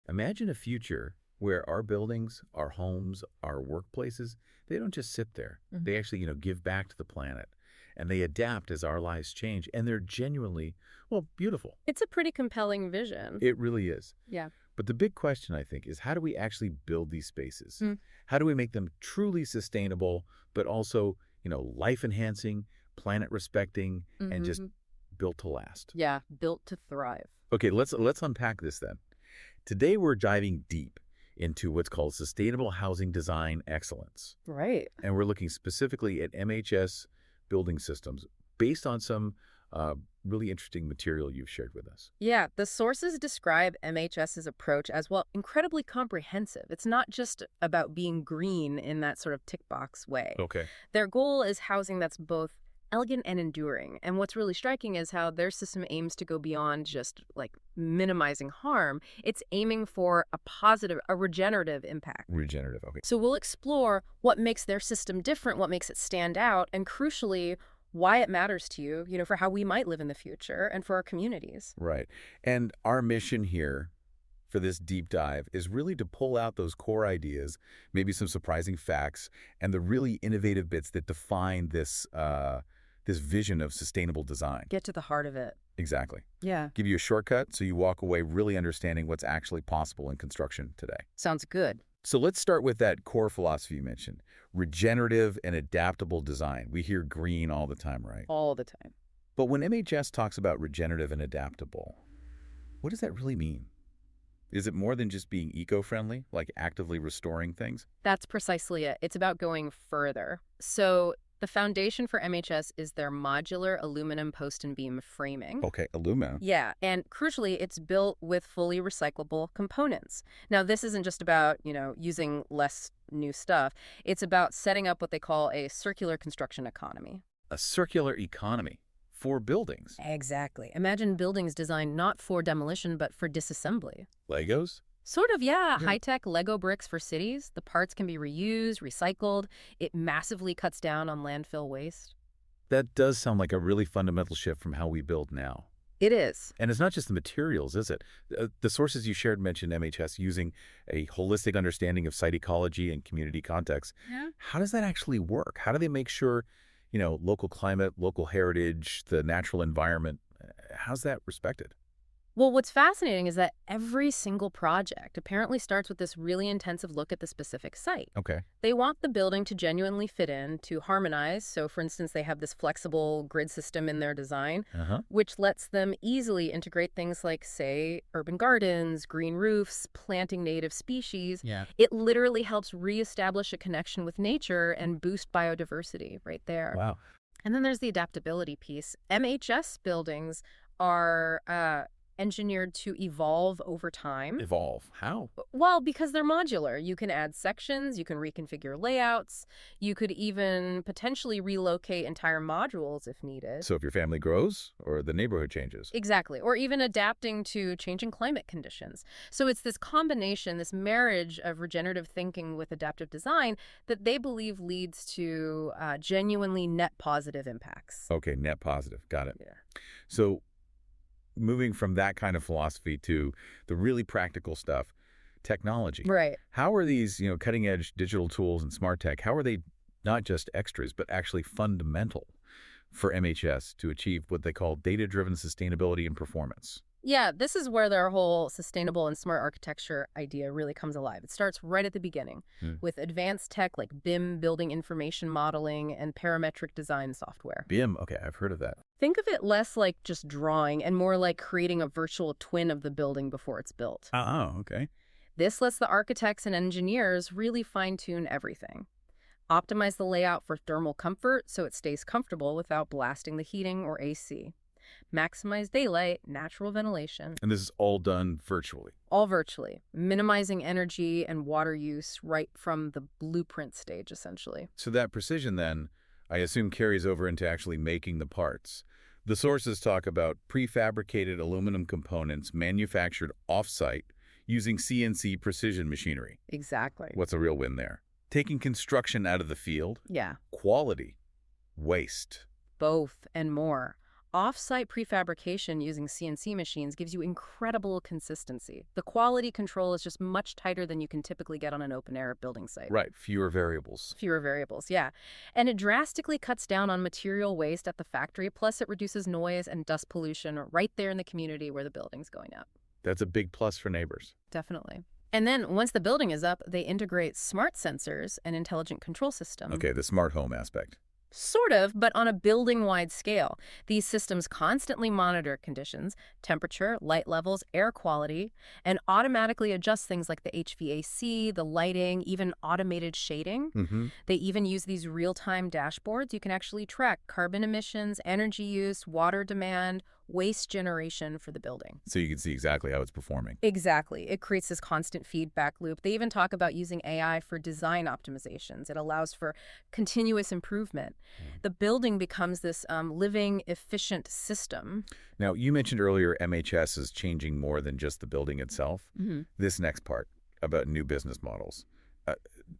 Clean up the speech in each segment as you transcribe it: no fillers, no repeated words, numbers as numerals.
Imagine a future where our buildings, our homes, our workplaces, they don't just sit there. Mhm. They actually, give back to the planet. And they adapt as our lives change. And they're genuinely, well, beautiful. It's a pretty compelling vision. It really is. Yeah. But the big question, I think, is how do we actually build these spaces? Mm. How do we make them truly sustainable, but also, life-enhancing, planet-respecting, and just Mhm. built to last? Yeah, built to thrive. Okay, let's unpack this then. Today, we're diving deep into what's called sustainable housing design excellence. Right. And we're looking specifically at MHS Building Systems based on some really interesting material you've shared with us. Yeah, the sources describe MHS's approach as, well, incredibly comprehensive. It's not just about being green in that sort of tick box way. Okay. Their goal is housing that's both elegant and enduring. And what's really striking is how their system aims to go beyond just like minimizing harm. It's aiming for a positive, a regenerative impact. Regenerative, okay. So we'll explore what makes their system different, what makes it stand out, and crucially, why it matters to you, for how we might live in the future and for our communities. Right. And our mission here for this deep dive is really to pull out those core ideas, maybe some surprising facts, and the really innovative bits that define this vision of sustainable design. Get to the heart of it. Exactly. Yeah. Give you a shortcut so you walk away really understanding what's actually possible in construction today. Sounds good. So let's start with that core philosophy you mentioned, regenerative and adaptable design. We hear green all the time, right? All the time. But when MHS talks about regenerative and adaptable, what does that really mean? Is it more than just being eco-friendly, like actively restoring things? That's precisely it. It's about going further. So the foundation for MHS is their modular aluminum post and beam framing. Okay, aluminum. Yeah, and crucially, it's built with fully recyclable components. Now, this isn't just about, using less new stuff. It's about setting up what they call a circular construction economy. A circular economy for buildings. Exactly. Imagine buildings designed not for demolition, but for disassembly. Legos? Sort of, yeah. Yeah. High-tech Lego bricks for cities. The parts can be reused, recycled. It massively cuts down on landfill waste. That does sound like a really fundamental shift from how we build now. It is. And it's not just the materials, is it? The sources you shared mentioned MHS using a holistic understanding of site ecology and community context. Yeah. How does that actually work? How do they make sure, local climate, local heritage, the natural environment, how's that respected? Well, what's fascinating is that every single project apparently starts with this really intensive look at the specific site. Okay. They want the building to genuinely fit in, to harmonize. So, for instance, they have this flexible grid system in their design, Uh-huh. which lets them easily integrate things like, say, urban gardens, green roofs, planting native species. Yeah. It literally helps reestablish a connection with nature and boost biodiversity right there. Wow. And then there's the adaptability piece. MHS buildings are engineered to evolve over time. Evolve. How? Well, because they're modular. You can add sections, you can reconfigure layouts, you could even potentially relocate entire modules if needed. So if your family grows or the neighborhood changes. Exactly. Or even adapting to changing climate conditions. So it's this combination, this marriage of regenerative thinking with adaptive design that they believe leads to genuinely net positive impacts. Okay, net positive. Got it. Yeah. So moving from that kind of philosophy to the really practical stuff, technology. Right. How are these, cutting edge digital tools and smart tech, how are they not just extras, but actually fundamental for MHS to achieve what they call data-driven sustainability and performance? Yeah, this is where their whole sustainable and smart architecture idea really comes alive. It starts right at the beginning with advanced tech like BIM, building information modeling, and parametric design software. BIM, okay, I've heard of that. Think of it less like just drawing and more like creating a virtual twin of the building before it's built. Oh, okay. This lets the architects and engineers really fine-tune everything. Optimize the layout for thermal comfort so it stays comfortable without blasting the heating or AC. Maximize daylight, natural ventilation. And this is all done virtually. All virtually, minimizing energy and water use right from the blueprint stage, essentially. So that precision then, I assume, carries over into actually making the parts. The sources talk about prefabricated aluminum components manufactured off-site using CNC precision machinery. Exactly. What's a real win there? Taking construction out of the field, Yeah, quality, waste. both and more. Off-site prefabrication using CNC machines gives you incredible consistency. The quality control is just much tighter than you can typically get on an open-air building site. Right, fewer variables. Fewer variables, yeah. And it drastically cuts down on material waste at the factory, plus it reduces noise and dust pollution right there in the community where the building's going up. That's a big plus for neighbors. Definitely. And then once the building is up, they integrate smart sensors and intelligent control system. Okay, the smart home aspect. Sort of, but on a building-wide scale. These systems constantly monitor conditions, temperature, light levels, air quality, and automatically adjust things like the HVAC, the lighting, even automated shading. They even use these real-time dashboards. You can actually track carbon emissions, energy use, water demand, waste generation for the building. So you can see exactly how it's performing. Exactly. It creates this constant feedback loop. They even talk about using AI for design optimizations. It allows for continuous improvement. The building becomes this living, efficient system. Now, you mentioned earlier MHS is changing more than just the building itself. This next part about new business models.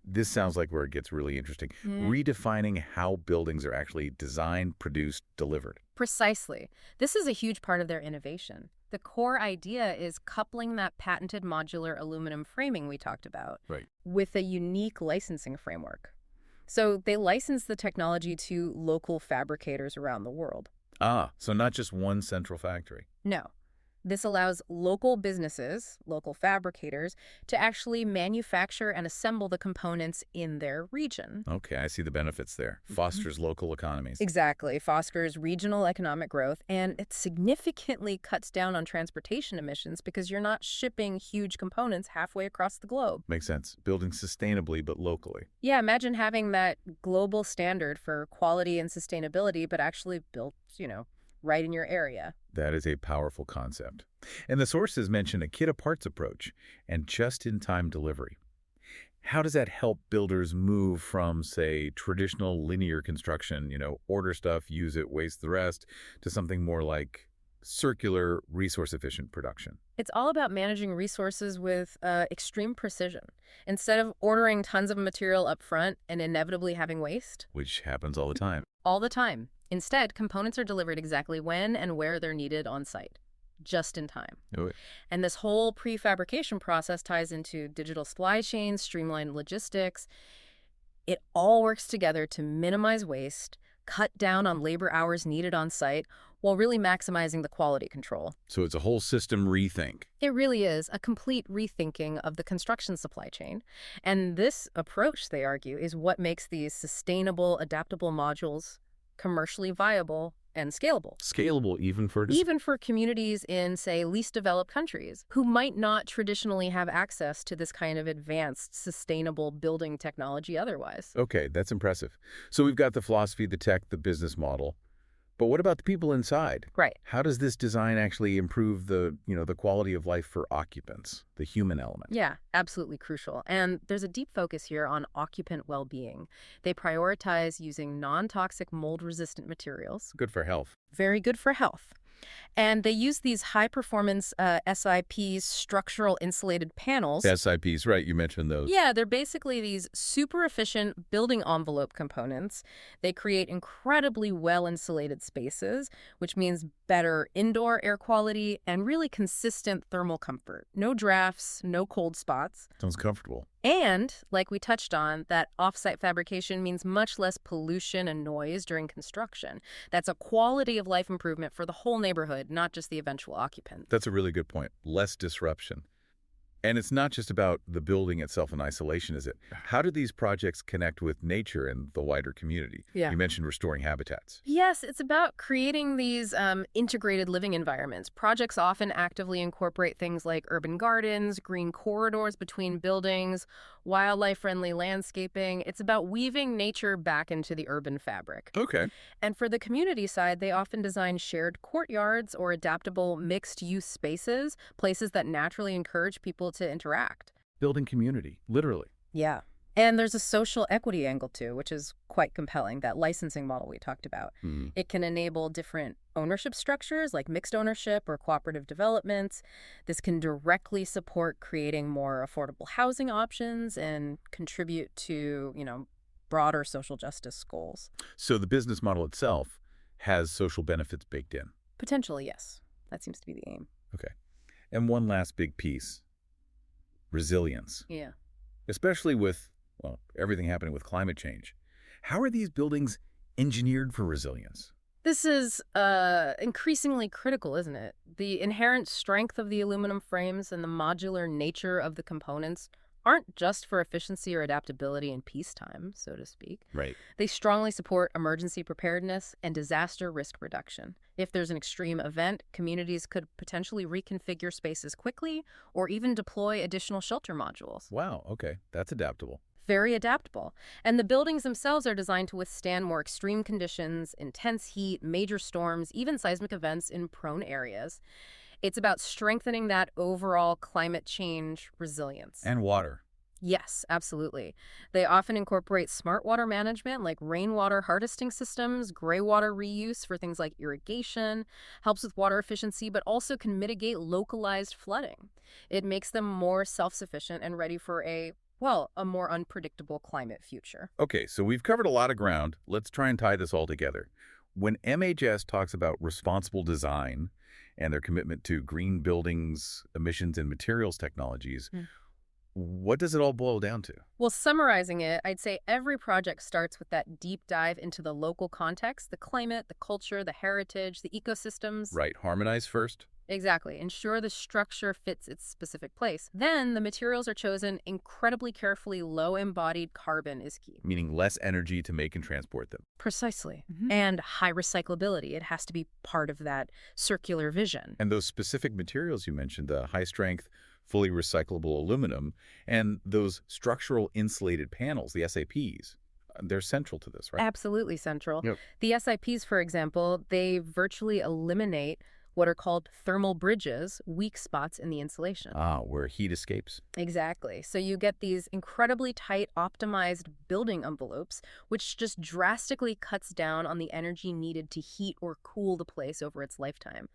This sounds like where it gets really interesting. Redefining how buildings are actually designed, produced, delivered. Precisely. This is a huge part of their innovation. The core idea is coupling that patented modular aluminum framing we talked about with a unique licensing framework. So they license the technology to local fabricators around the world. Ah, so not just one central factory. No. This allows local businesses, local fabricators, to actually manufacture and assemble the components in their region. Okay, I see the benefits there. Fosters local economies. Exactly. Fosters regional economic growth, and it significantly cuts down on transportation emissions because you're not shipping huge components halfway across the globe. Makes sense. Building sustainably but locally. Yeah, imagine having that global standard for quality and sustainability, but actually built, right in your area. That is a powerful concept. And the sources mention a kit-of-parts approach and just-in-time delivery. How does that help builders move from, say, traditional linear construction, order stuff, use it, waste the rest, to something more like circular, resource-efficient production? It's all about managing resources with extreme precision. Instead of ordering tons of material up front and inevitably having waste. Which happens all the time. All the time. Instead, components are delivered exactly when and where they're needed on site, just in time. And this whole prefabrication process ties into digital supply chains, streamlined logistics. It all works together to minimize waste, cut down on labor hours needed on site, while really maximizing the quality control. So it's a whole system rethink. It really is a complete rethinking of the construction supply chain. And this approach, they argue, is what makes these sustainable, adaptable modules commercially viable and scalable. Scalable even for communities in, say, least developed countries who might not traditionally have access to this kind of advanced, sustainable building technology otherwise. Okay, that's impressive. So we've got the philosophy, the tech, the business model. But what about the people inside? Right. How does this design actually improve the quality of life for occupants, the human element? Yeah, absolutely crucial. And there's a deep focus here on occupant well-being. They prioritize using non-toxic mold-resistant materials. Good for health. Very good for health. And they use these high-performance SIPs, structural insulated panels. SIPs, right, you mentioned those. Yeah, they're basically these super efficient building envelope components. They create incredibly well-insulated spaces, which means better indoor air quality and really consistent thermal comfort. No drafts, no cold spots. Sounds comfortable. And, like we touched on, that off-site fabrication means much less pollution and noise during construction. That's a quality of life improvement for the whole neighborhood, not just the eventual occupant. That's a really good point. Less disruption. And it's not just about the building itself in isolation, is it? How do these projects connect with nature and the wider community? Yeah. You mentioned restoring habitats. Yes, it's about creating these integrated living environments. Projects often actively incorporate things like urban gardens, green corridors between buildings, wildlife-friendly landscaping. It's about weaving nature back into the urban fabric. Okay. And for the community side, they often design shared courtyards or adaptable mixed-use spaces, places that naturally encourage people to interact. Building community, literally. Yeah. And there's a social equity angle, too, which is quite compelling, that licensing model we talked about. It can enable different ownership structures, like mixed ownership or cooperative developments. This can directly support creating more affordable housing options and contribute to, broader social justice goals. So the business model itself has social benefits baked in. Potentially, yes. That seems to be the aim. Okay. And one last big piece, resilience, Yeah. especially with, well, everything happening with climate change. How are these buildings engineered for resilience? This is increasingly critical, isn't it? The inherent strength of the aluminum frames and the modular nature of the components aren't just for efficiency or adaptability in peacetime, so to speak. Right. They strongly support emergency preparedness and disaster risk reduction. If there's an extreme event, communities could potentially reconfigure spaces quickly or even deploy additional shelter modules. Wow, okay. That's adaptable. Very adaptable. And the buildings themselves are designed to withstand more extreme conditions, intense heat, major storms, even seismic events in prone areas. It's about strengthening that overall climate change resilience. And water. Yes, absolutely. They often incorporate smart water management like rainwater harvesting systems, gray water reuse for things like irrigation, helps with water efficiency, but also can mitigate localized flooding. It makes them more self-sufficient and ready for a more unpredictable climate future. Okay, so we've covered a lot of ground. Let's try and tie this all together. When MHS talks about responsible design and their commitment to green buildings, emissions, and materials technologies, what does it all boil down to? Well, summarizing it, I'd say every project starts with that deep dive into the local context, the climate, the culture, the heritage, the ecosystems. Right, harmonize first? Exactly. Ensure the structure fits its specific place. Then the materials are chosen incredibly carefully. Low embodied carbon is key. Meaning less energy to make and transport them. Precisely. And high recyclability. It has to be part of that circular vision. And those specific materials you mentioned, the high-strength, fully recyclable aluminum, and those structural insulated panels, the SAPs, they're central to this, right? Absolutely central. Yep. The SIPs, for example, they virtually eliminate what are called thermal bridges, weak spots in the insulation. Ah, where heat escapes. Exactly. So you get these incredibly tight, optimized building envelopes, which just drastically cuts down on the energy needed to heat or cool the place over its lifetime.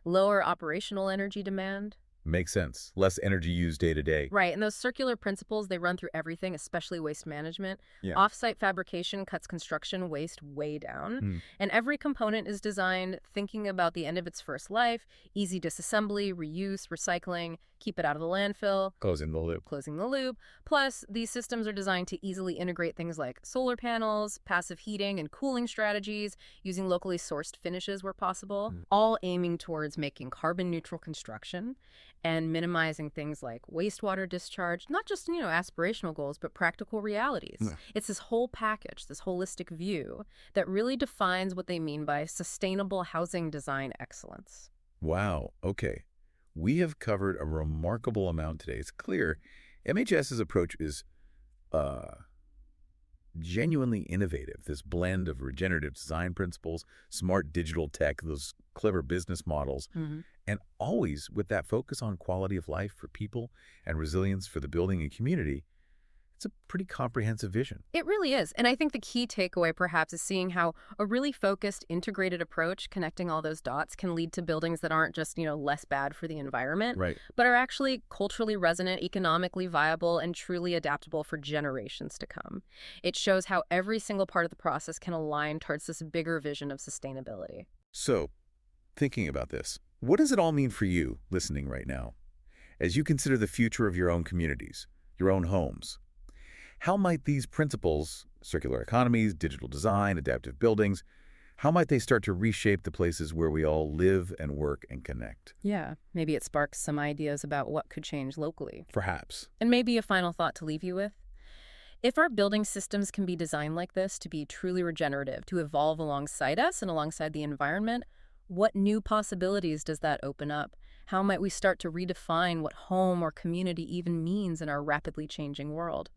Lower operational energy demand. Makes sense. Less energy used day to day. Right, and those circular principles, they run through everything, especially waste management. Yeah. Off-site fabrication cuts construction waste way down, and every component is designed thinking about the end of its first life, easy disassembly, reuse, recycling, keep it out of the landfill, Closing the loop. closing the loop. Plus, these systems are designed to easily integrate things like solar panels, passive heating and cooling strategies, using locally sourced finishes where possible, all aiming towards making carbon-neutral construction and minimizing things like wastewater discharge, not just, aspirational goals, but practical realities. Yeah. It's this whole package, this holistic view that really defines what they mean by sustainable housing design excellence. Wow. Okay. We have covered a remarkable amount today. It's clear MHS's approach is genuinely innovative. This blend of regenerative design principles, smart digital tech, those clever business models, and always with that focus on quality of life for people and resilience for the building and community. It's a pretty comprehensive vision. It really is. And I think the key takeaway perhaps is seeing how a really focused, integrated approach connecting all those dots can lead to buildings that aren't just, less bad for the environment, Right. but are actually culturally resonant, economically viable, and truly adaptable for generations to come. It shows how every single part of the process can align towards this bigger vision of sustainability. So, thinking about this, what does it all mean for you listening right now? As you consider the future of your own communities, your own homes, how might these principles, circular economies, digital design, adaptive buildings, how might they start to reshape the places where we all live and work and connect? Yeah, maybe it sparks some ideas about what could change locally. Perhaps. And maybe a final thought to leave you with. If our building systems can be designed like this to be truly regenerative, to evolve alongside us and alongside the environment, what new possibilities does that open up? How might we start to redefine what home or community even means in our rapidly changing world?